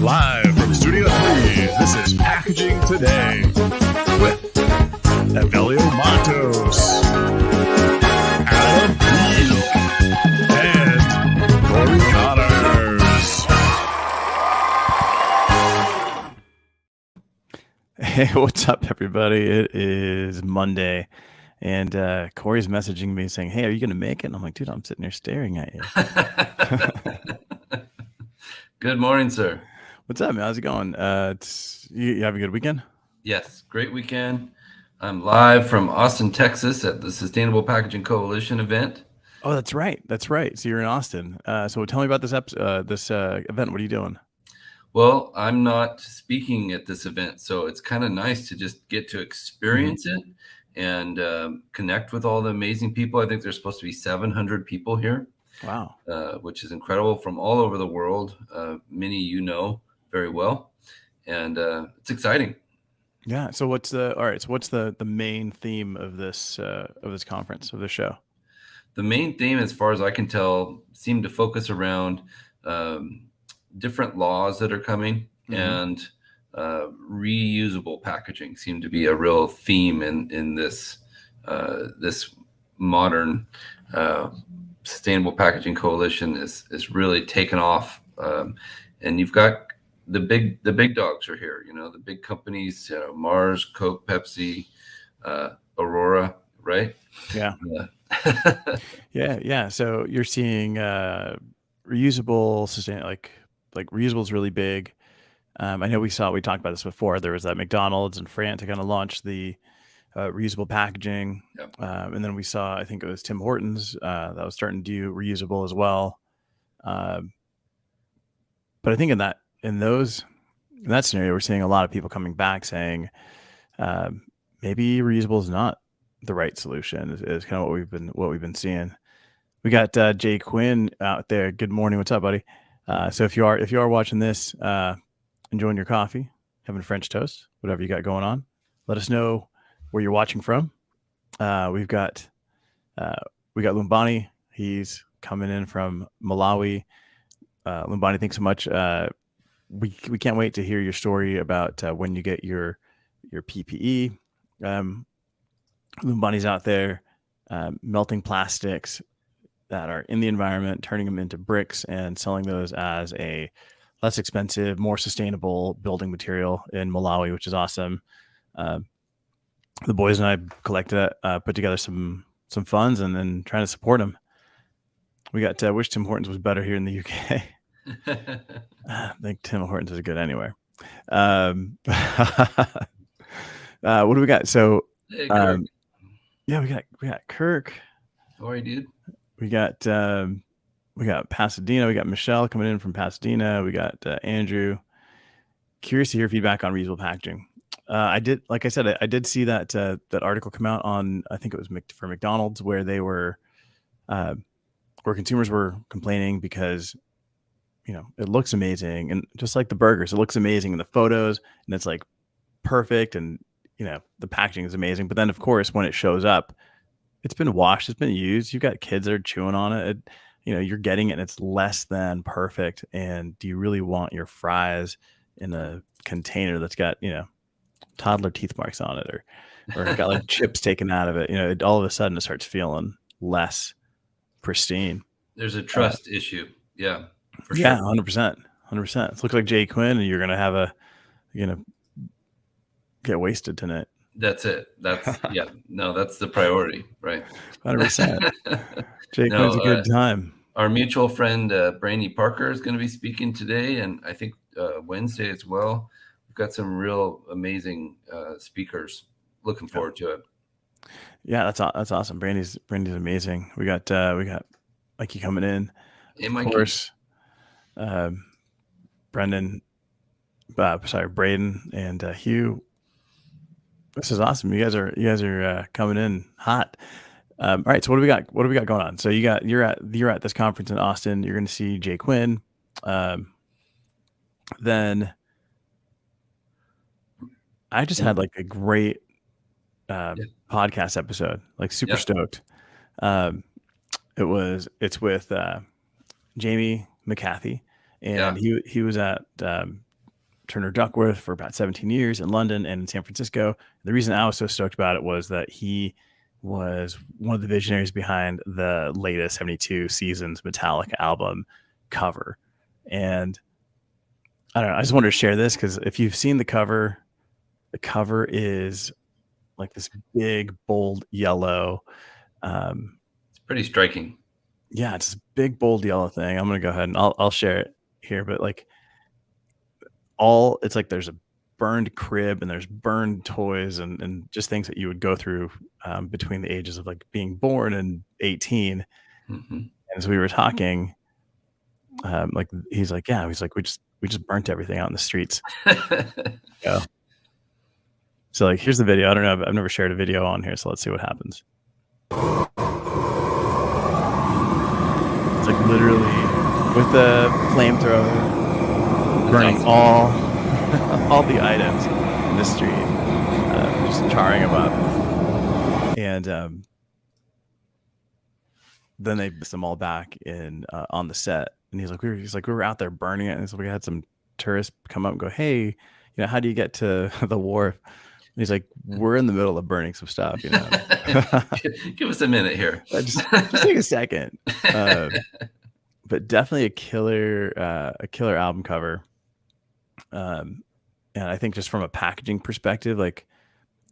Live from Studio 3, this is Packaging Today with Evelio Mattos, Adam Peel, and Cory Connors. Hey, what's up, everybody? It is Monday, and Cory's messaging me saying, "Hey, are you going to make it?" And I'm like, "Dude, I'm sitting here staring at you." Good morning, sir. What's up, man? How's it going? You have a good weekend? Yes, great weekend. I'm live from Austin, Texas at the Sustainable Packaging Coalition event. Oh, that's right. That's right. So you're in Austin. So tell me about this event. What are you doing? Well, I'm not speaking at this event, so it's kind of nice to just get to experience it and connect with all the amazing people. I think there's supposed to be 700 people here. Wow. Which is incredible, from all over the world. Many you know very well, and it's exciting. Yeah. So what's the main theme of this conference, of this show? The main theme, as far as I can tell, seemed to focus around different laws that are coming, and reusable packaging seemed to be a real theme in this modern Sustainable Packaging Coalition is really taken off, and you've got the big dogs are here. You know, the big companies, Mars, Coke, Pepsi, Aurora, right? Yeah. Yeah. So you're seeing reusable, like reusable is really big. I know we talked about this before. There was that McDonald's in France to kind of launch the reusable packaging. Yep. And then we saw, I think it was Tim Hortons that was starting to do reusable as well. But I think in that scenario, we're seeing a lot of people coming back saying maybe reusable is not the right solution. Is kind of what we've been seeing. We got Jay Quinn out there. Good morning. What's up, buddy? So if you are watching this, enjoying your coffee, having French toast, whatever you got going on, let us know where you're watching from. We got Lumbani. He's coming in from Malawi. Lumbani, thanks so much. We can't wait to hear your story about when you get your PPE. Lumbani's out there melting plastics that are in the environment, turning them into bricks and selling those as a less expensive, more sustainable building material in Malawi, which is awesome. The boys and I collected, put together some funds, and then trying to support them. We got wish Tim Hortons was better here in the UK. I think Tim Hortons is good anywhere. What do we got? So, Hey, Kirk. yeah, we got Kirk. How are you, dude? We got Pasadena. We got Michelle coming in from Pasadena. We got Andrew. Curious to hear feedback on reusable packaging. I did see that article come out on, I think it was for McDonald's, where they were, where consumers were complaining because, it looks amazing, and just like the burgers, it looks amazing in the photos, and it's like perfect, and the packaging is amazing. But then, of course, when it shows up, it's been washed, it's been used. You've got kids that are chewing on it. You're getting it, and it's less than perfect. And do you really want your fries in a container that's got toddler teeth marks on it, or got like chips taken out of it? All of a sudden it starts feeling less pristine. There's a trust issue. Yeah, for yeah, sure. 100%. It looks like Jay Quinn, and you're gonna get wasted tonight. That's it. That's yeah. No, that's the priority, right? 100%. Jay Quinn's a good time. Our mutual friend Brainy Parker is going to be speaking today, and I think Wednesday as well. We've got some real amazing speakers. Looking forward to it. Yeah, that's awesome. Brandy's amazing. We got Mikey coming in. Hey, of Mikey. course, Braden and Hugh. This is awesome. You guys are coming in hot. All right. So what do we got? What do we got going on? So you're at this conference in Austin. You're going to see Jay Quinn. Then I just had like a great podcast episode, like super stoked. It's with Jamie McCarthy, and he was at Turner Duckworth for about 17 years in London and in San Francisco. The reason I was so stoked about it was that he was one of the visionaries behind the latest 72 Seasons Metallica album cover. And I don't know, I just wanted to share this because if you've seen the cover is like this big, bold yellow. It's pretty striking. Yeah, it's this big, bold yellow thing. I'm gonna go ahead and I'll share it here, but like it's like there's a burned crib and there's burned toys and just things that you would go through between the ages of like being born and 18. Mm-hmm. And as we were talking, like he's like we just burnt everything out in the streets. Yeah. So like here's the video. I don't know. I've never shared a video on here, so let's see what happens. It's like literally with the flamethrower burning all the items in the street, just charring them up, and then they put them all back in on the set. And he's like we were out there burning it, and so we had some tourists come up and go, hey, how do you get to the wharf? And he's like, we're in the middle of burning some stuff, Give us a minute here. just take a second. But definitely a killer album cover. And I think just from a packaging perspective, like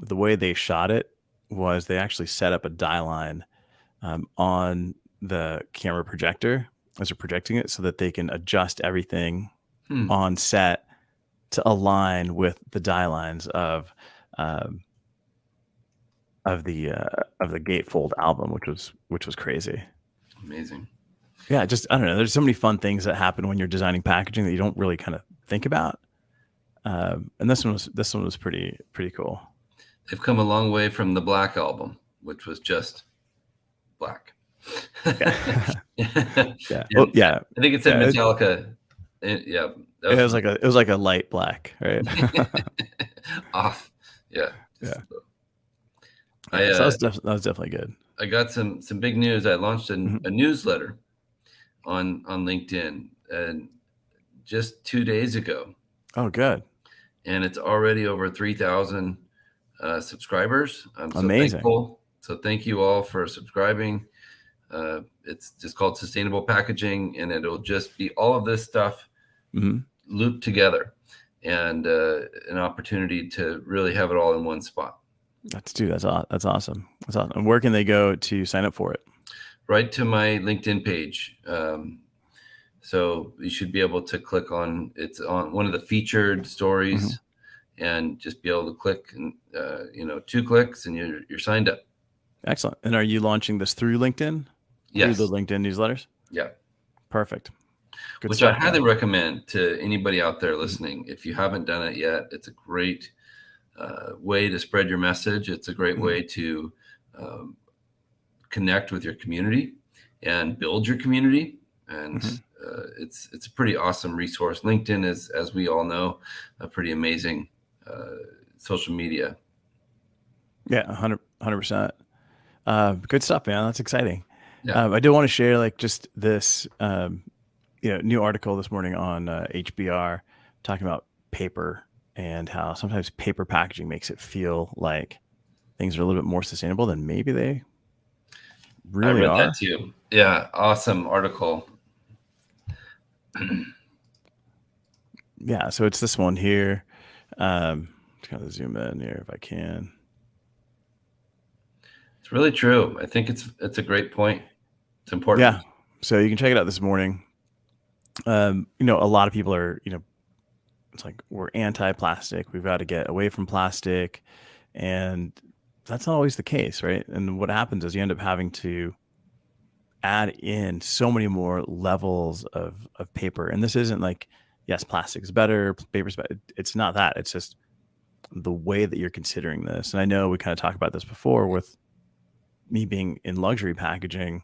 the way they shot it was they actually set up a die line on the camera projector as they're projecting it so that they can adjust everything on set to align with the die lines of the Gatefold album, which was crazy. Amazing. Yeah, just I don't know. There's so many fun things that happen when you're designing packaging that you don't really kind of think about. And this one was pretty cool. They've come a long way from the Black album, which was just black. Yeah. Yeah. Well, yeah. I think it said Metallica. Yeah. It was like a light black, right? Off. Yeah. Yeah. So that was definitely good. I got some big news. I launched a newsletter on LinkedIn and just 2 days ago. Oh, good. And it's already over 3,000 subscribers. I'm so amazing. Thankful. So thank you all for subscribing. It's just called Sustainable Packaging, and it'll just be all of this stuff looped together, and an opportunity to really have it all in one spot. That's awesome. That's awesome. And where can they go to sign up for it? Right to my LinkedIn page. So you should be able to click on, it's on one of the featured stories, and just be able to click, and 2 clicks and you're signed up. Excellent. And are you launching this through LinkedIn? Yes. Through the LinkedIn newsletters? Yeah. Perfect. Good Which stuff, I highly recommend to anybody out there listening. If you haven't done it yet, it's a great way to spread your message. It's a great way to connect with your community and build your community. And it's a pretty awesome resource. LinkedIn is, as we all know, a pretty amazing social media. Yeah, 100%. Good stuff, man. That's exciting. Yeah. I do want to share like just this new article this morning on HBR talking about paper and how sometimes paper packaging makes it feel like things are a little bit more sustainable than maybe they really are. I read that too. Yeah, awesome article. Yeah, so it's this one here. Just kind of zoom in here if I can. It's really true. I think it's a great point. It's important. Yeah. So you can check it out this morning. A lot of people are, it's like we're anti-plastic. We've got to get away from plastic. And that's not always the case, right? And what happens is you end up having to add in so many more levels of paper. And this isn't like, yes, plastic is better, paper's better. It's not that. It's just the way that you're considering this. And I know we kind of talked about this before with me being in luxury packaging.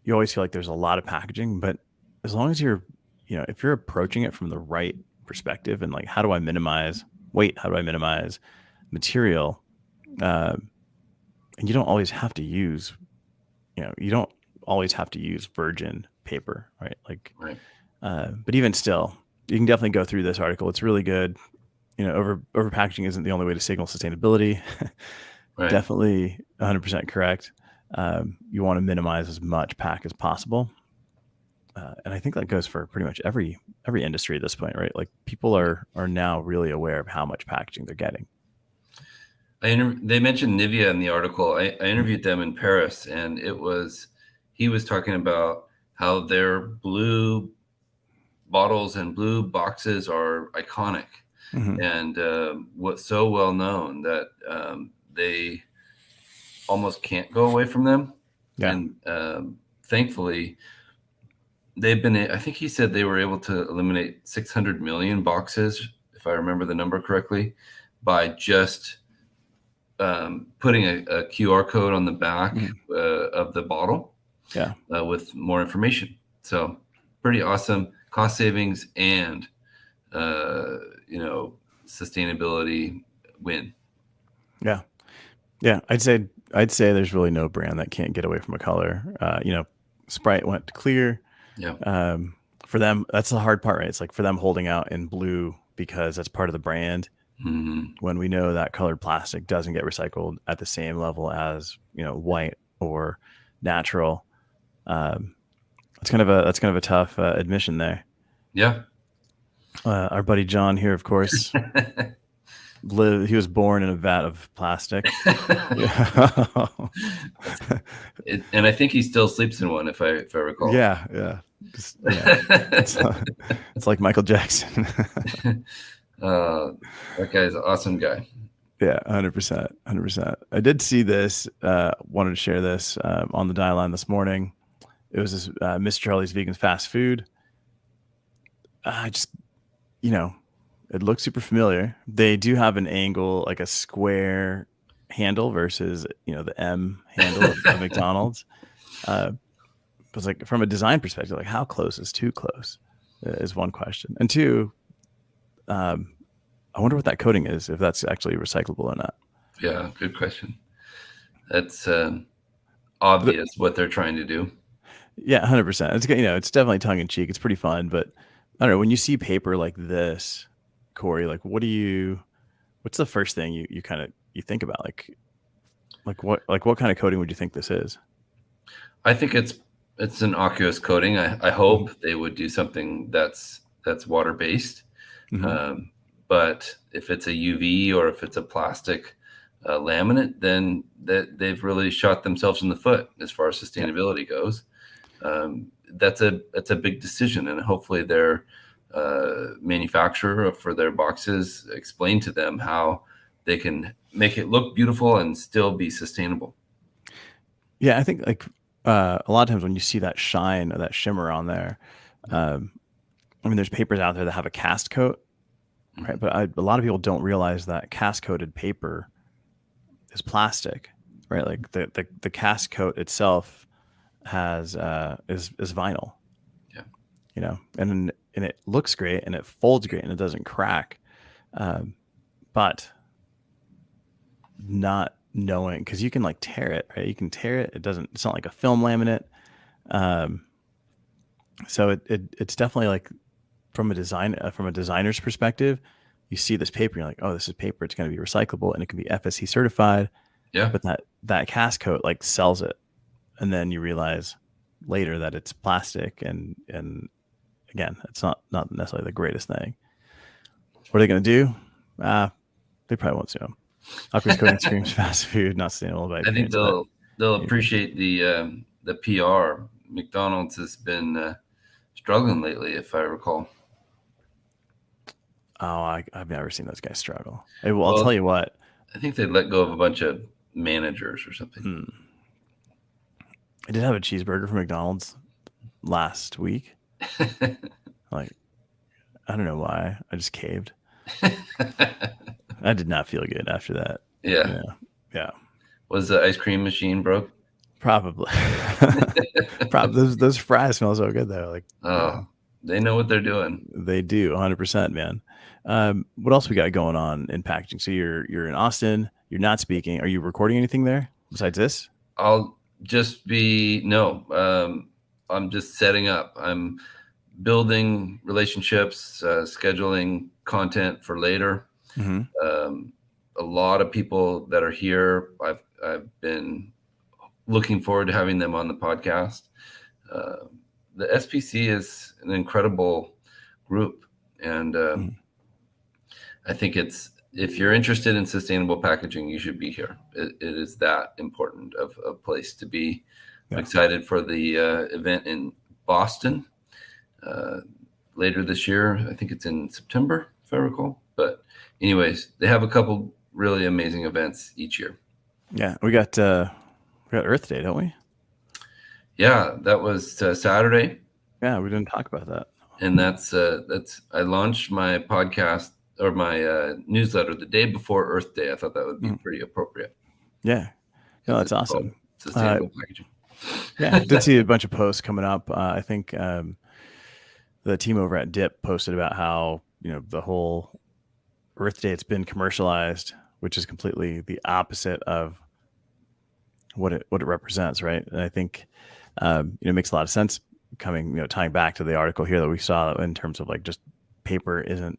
You always feel like there's a lot of packaging, but as long as you're, if you're approaching it from the right perspective and like, how do I minimize weight? How do I minimize material? And you don't always have to use, virgin paper, right? Like, right. But even still, you can definitely go through this article. It's really good. Over packaging isn't the only way to signal sustainability. Right. Definitely 100% correct. You want to minimize as much pack as possible. And I think that goes for pretty much every industry at this point, right? Like people are now really aware of how much packaging they're getting. They mentioned Nivea in the article. I interviewed them in Paris, and he was talking about how their blue bottles and blue boxes are iconic and what's so well known that they almost can't go away from them. Yeah. And thankfully, I think he said they were able to eliminate 600 million boxes, if I remember the number correctly, by just putting a QR code on the back of the bottle with more information. So pretty awesome cost savings and, sustainability win. Yeah. Yeah. I'd say there's really no brand that can't get away from a color. Sprite went to clear. Yeah. For them, that's the hard part, right? It's like for them holding out in blue because that's part of the brand. When we know that colored plastic doesn't get recycled at the same level as white or natural. That's kind of a tough admission there. Yeah. Our buddy John here, of course, he was born in a vat of plastic. And I think he still sleeps in one, if I recall. Yeah. It's like Michael Jackson. That guy's an awesome guy. Yeah, 100%. I did see this, wanted to share this on the dial line this morning. It was this Mr. Charlie's Vegan Fast Food. It looks super familiar. They do have an angle, like a square handle versus, the M handle of McDonald's. But it's like from a design perspective, like how close is too close is one question. And two, I wonder what that coating is, if that's actually recyclable or not. Yeah, good question. That's obvious what they're trying to do. Yeah, 100%. It's it's definitely tongue in cheek. It's pretty fun, but I don't know, when you see paper like this, Cory, like what's the first thing you kind of think about? Like what kind of coating would you think this is? I think it's an aqueous coating. I hope they would do something that's water based. But if it's a UV or if it's a plastic laminate, then they've really shot themselves in the foot as far as sustainability goes. That's a big decision, and hopefully their manufacturer for their boxes explain to them how they can make it look beautiful and still be sustainable. Yeah, I think like a lot of times when you see that shine or that shimmer on there, there's papers out there that have a cast coat, right? But a lot of people don't realize that cast coated paper is plastic, right? Like the cast coat itself has is vinyl. Yeah. And it looks great and it folds great and it doesn't crack, but not knowing, because you can like tear it, right? You can tear it. It's not like a film laminate. So it's definitely like from a designer's perspective, you see this paper, you're like, oh, this is paper. It's going to be recyclable and it can be FSC certified. Yeah. But that cast coat like sells it, and then you realize later that it's plastic, and again, it's not necessarily the greatest thing. What are they going to do? They probably won't sue them. Aqueous coating screams fast food, not sustainable. I think they'll appreciate the PR. McDonald's has been struggling lately, if I recall. Oh, I've never seen those guys struggle. Well, I'll tell you what. I think they let go of a bunch of managers or something. I did have a cheeseburger from McDonald's last week. Like, I don't know why. I just caved. I did not feel good after that. Yeah. Was the ice cream machine broke? Probably. Those fries smell so good though. Like, they know what they're doing. They do, 100%, man. What else we got going on in packaging? So you're in Austin. You're not speaking. Are you recording anything there besides this? I'll just I'm just setting up. I'm building relationships, scheduling content for later. A lot of people that are here, I've been looking forward to having them on the podcast. The SPC is an incredible group, and I think if you're interested in sustainable packaging, you should be here. It is that important of a place to be. I'm excited for the event in Boston later this year. I think it's in September, if I recall. But anyways, they have a couple really amazing events each year. Yeah, we got Earth Day, don't we? Yeah, that was Saturday. Yeah, we didn't talk about that. And that's I launched my podcast or my newsletter the day before Earth Day. I thought that would be pretty appropriate. Yeah, no, that's awesome. Sustainable packaging. Yeah, I did see a bunch of posts coming up. I think the team over at Dip posted about how the whole Earth Day, it's been commercialized, which is completely the opposite of what it represents, right? And I think it makes a lot of sense tying back to the article here that we saw in terms of like just paper isn't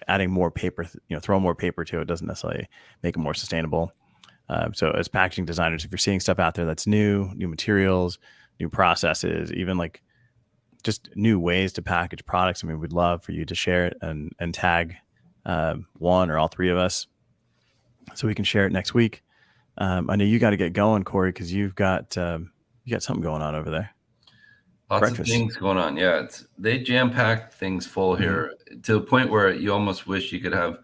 adding more paper, throwing more paper to it doesn't necessarily make it more sustainable. So as packaging designers, if you're seeing stuff out there that's new materials, new processes, even like just new ways to package products, I mean, we'd love for you to share it and tag one or all three of us so we can share it next week. I know you got to get going, Cory, because you got something going on over there. Lots of things going on. Yeah, they jam-pack things full here to the point where you almost wish you could have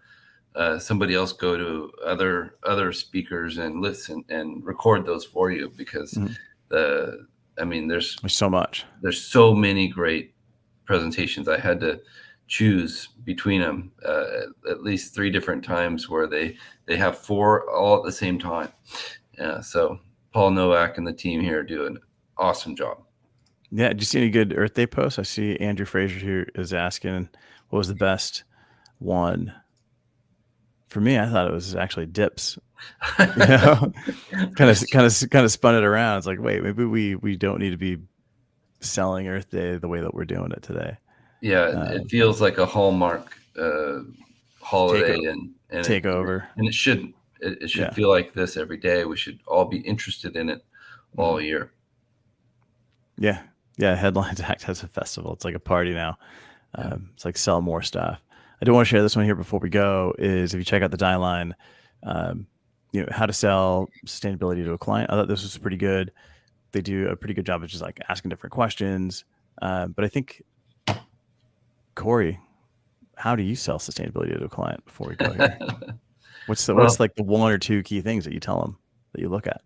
somebody else go to other speakers and listen and record those for you, because there's so much. There's so many great presentations. I had to choose between them at least 3 different times where they have 4 all at the same time. So Paul Nowak and the team here do an awesome job. Yeah. Did you see any good Earth Day posts? I see Andrew Fraser here is asking what was the best one. For me, I thought it was actually Dips. Kind of spun it around. It's like, wait, maybe we don't need to be selling Earth Day the way that we're doing it today. Yeah, it feels like a Hallmark holiday and takeover. And it shouldn't. It should feel like this every day. We should all be interested in it all year. Yeah. Yeah. Headlines act as a festival. It's like a party now. It's like sell more stuff. I do want to share this one here before we go is if you check out the die line, how to sell sustainability to a client. I thought this was pretty good. They do a pretty good job of just like asking different questions. But I think, Cory, how do you sell sustainability to a client before we go here? What's like the 1 or 2 key things that you tell them that you look at?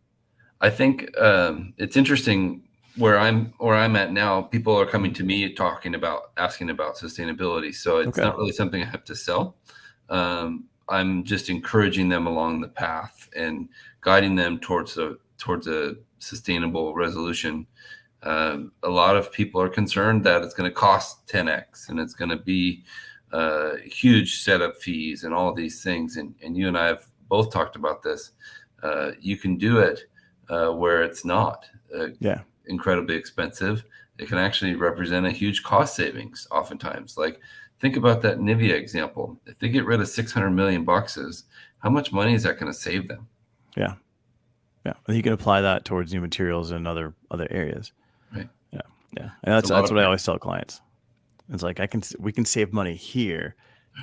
I think it's interesting where I'm at now. People are coming to me asking about sustainability. So it's not really something I have to sell. I'm just encouraging them along the path and guiding them towards a sustainable resolution. A lot of people are concerned that it's going to cost 10x and it's going to be huge setup fees and all these things. And you and I have both talked about this. You can do it where it's not incredibly expensive. It can actually represent a huge cost savings oftentimes. Like, think about that Nivea example. If they get rid of 600 million boxes, how much money is that going to save them? Yeah. Yeah. And you can apply that towards new materials in other areas. Right. Yeah. Yeah. And that's what I always tell clients. It's like, we can save money here,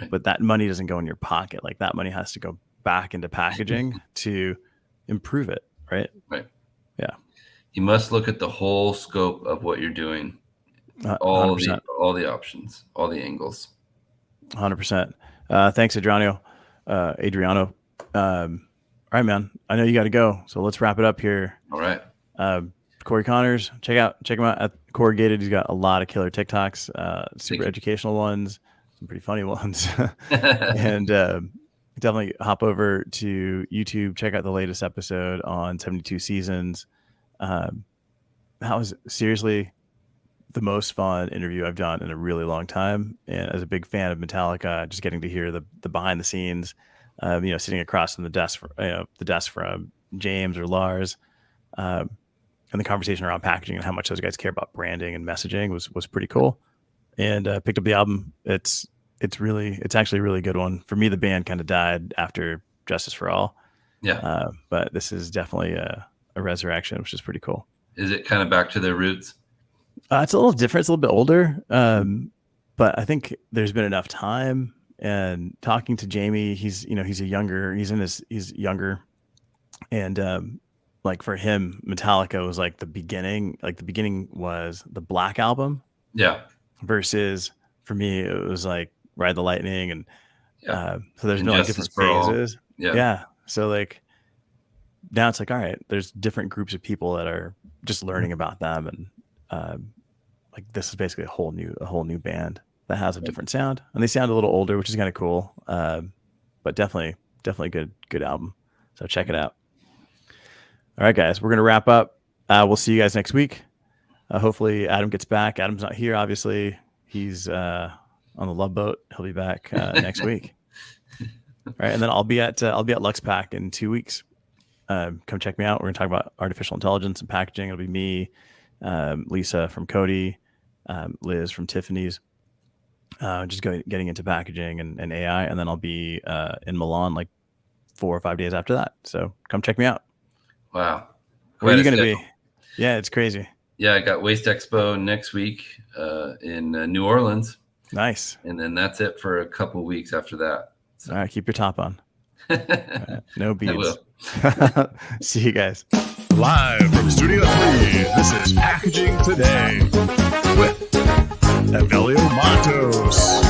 but that money doesn't go in your pocket. Like, that money has to go back into packaging to improve it. Right. Right. Yeah. You must look at the whole scope of what you're doing. All the options, all the angles. 100%. Thanks, Adriano. All right, man. I know you got to go, so let's wrap it up here. All right. Cory Connors, check him out at Corrugated. He's got a lot of killer TikToks, super educational ones, some pretty funny ones, and definitely hop over to YouTube. Check out the latest episode on 72 Seasons. That was seriously the most fun interview I've done in a really long time. And as a big fan of Metallica, just getting to hear the behind the scenes, sitting across from the desk from James or Lars, and the conversation around packaging and how much those guys care about branding and messaging was pretty cool. and picked up the album. It's actually a really good one. For me, the band kind of died after Justice for All. Yeah. But this is definitely a resurrection, which is pretty cool. Is it kind of back to their roots? It's a little different. It's a little bit older. But I think there's been enough time, and talking to Jamie, he's younger, and like for him, Metallica was like the beginning. Like the beginning was the Black Album. Yeah. Versus for me, it was like Ride the Lightning, and Yeah. so there's And been like Justice different for All. phases. Yeah. So like now it's like, all right, there's different groups of people that are just learning about them, and like this is basically a whole new band that has a different sound, and they sound a little older, which is kind of cool. But definitely good album. So check it out. All right, guys, we're gonna wrap up. We'll see you guys next week. Hopefully Adam gets back. Adam's not here, obviously. He's on the Love Boat. He'll be back next week. All right, and then I'll be at LuxPack in 2 weeks. Come check me out. We're gonna talk about artificial intelligence and packaging. It'll be me, Lisa from Cody, Liz from Tiffany's. Just getting into packaging and AI, and then I'll be in Milan like 4 or 5 days after that. So come check me out. Wow. Where are you gonna be? Yeah, it's crazy. Yeah, I got Waste Expo next week in New Orleans. Nice. And then that's it for a couple weeks after that. So. All right, keep your top on. Right, no beads. See you guys. Live from Studio 3, this is Packaging Today with Evelio Mattos.